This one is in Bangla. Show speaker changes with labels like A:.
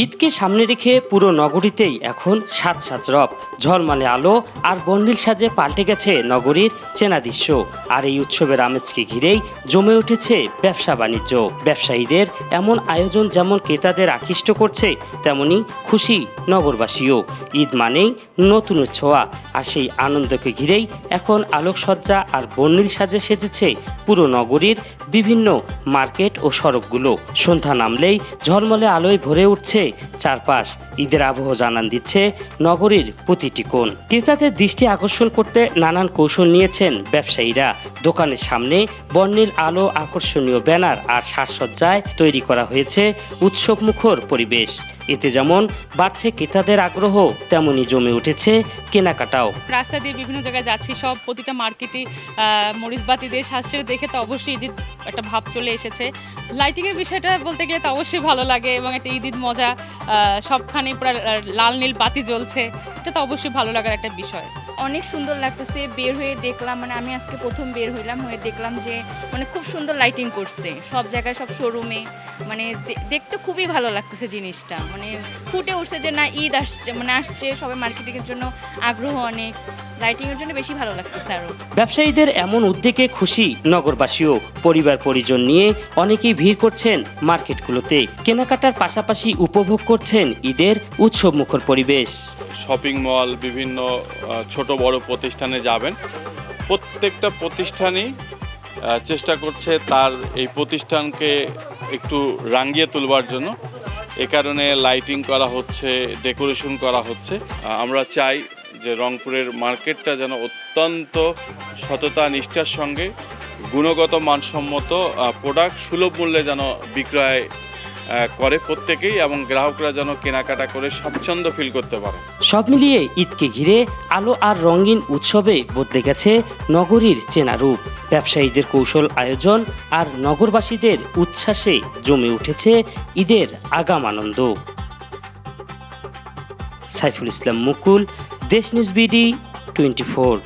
A: ঈদকে সামনে রেখে পুরো নগরীতেই এখন সাজ সাজ রব, ঝলমলে আলো আর বর্ণিল সাজে পাল্টে গেছে নগরীর চেনা দৃশ্য। আর এই উৎসবের আমেজকে ঘিরেই জমে উঠেছে ব্যবসা বাণিজ্য। ব্যবসায়ীদের এমন আয়োজন যেমন ক্রেতাদের আকৃষ্ট করছে, তেমনি খুশি নগরবাসীও। ঈদ মানেই নতুন ছোঁয়া, আর সেই আনন্দকে ঘিরেই এখন আলোকসজ্জা আর বর্ণিল সাজে সেজেছে পুরো নগরীর বিভিন্ন মার্কেট ও সড়কগুলো। সন্ধ্যা নামলেই ঝলমলে আলোয় ভরে উঠছে চারপাশ। ঈদের আবহ জানান দিচ্ছে নগরীর প্রতিটি কোণ। ক্রেতাদের দৃষ্টি আকর্ষণ করতে নানান কৌশল নিয়েছেন ব্যবসায়ীরা। দোকানের সামনে বর্ণিল আলো, আকর্ষণীয় ব্যানার আর সাজসজ্জায় তৈরি করা হয়েছে উৎসবমুখর পরিবেশ। এতে যেমন বাড়ছে ক্রেতাদের আগ্রহ, তেমনি জমে উঠেছে কেনাকাটাও।
B: রাস্তা দিয়ে বিভিন্ন জায়গায় যাচ্ছি, সব প্রতিটা মার্কেটে মরিচবাতি দিয়ে সাজছে দেখে তো অবশ্যই ঈদের একটা ভাব চলে এসেছে। লাইটিংয়ের বিষয়টা বলতে গেলে তো অবশ্যই ভালো লাগে, এবং একটা ঈদ মজা, সবখানে পুরো লাল নীল বাতি জ্বলছে, এটা তো অবশ্যই ভালো লাগার একটা বিষয়।
C: অনেক সুন্দর লাগতেছে। বের হয়ে দেখলাম, মানে আমি আজকে প্রথম বের হইলাম, হয়ে দেখলাম যে মানে খুব সুন্দর লাইটিং করছে সব জায়গায়, সব শোরুমে। মানে দেখতে খুবই ভালো লাগতেছে জিনিসটা, মানে ফুটে উঠছে যে না ঈদ আসছে, মানে আসছে, সবাই মার্কেটিংয়ের জন্য আগ্রহ অনেক, লাইটিংয়ের জন্য বেশি ভালো লাগতেছে আরও।
A: ব্যবসায়ীদের এমন উদ্যোগে খুশি নগরবাসীও। পরিবার পরিজন নিয়ে অনেকেই ভিড় করছেন মার্কেটগুলোতে। কেনাকাটার পাশাপাশি উপভোগ করছেন ঈদের উৎসবমুখর পরিবেশ।
D: শপিং মল, বিভিন্ন ছোট বড় প্রতিষ্ঠানে যাবেন, প্রত্যেকটা প্রতিষ্ঠানই চেষ্টা করছে তার এই প্রতিষ্ঠানকে একটু রাঙিয়ে তুলবার জন্য। এ কারণে লাইটিং করা হচ্ছে, ডেকোরেশন করা হচ্ছে। আমরা চাই যে রংপুরের মার্কেটটা যেন অত্যন্ত সততা নিষ্ঠার সঙ্গে গুণগত মানসম্মত প্রোডাক্ট সুলভ মূল্যে যেন বিক্রয় করে প্রত্যেকেই, এবং গ্রাহকরা যেন কেনাকাটা করে স্বাচ্ছন্দ্য ফিল করতে পারে।
A: সব মিলিয়ে ঈদকে ঘিরে আলো আর রঙিন উৎসবে বদলে গেছে নগরীর চেনা রূপ। ব্যবসায়ীদের কৌশল আয়োজন আর নগরবাসীদের উচ্ছ্বাসে জমে উঠেছে ঈদের আগাম আনন্দ। সাইফুল ইসলাম মুকুল, দেশ নিউজ বিডি 24।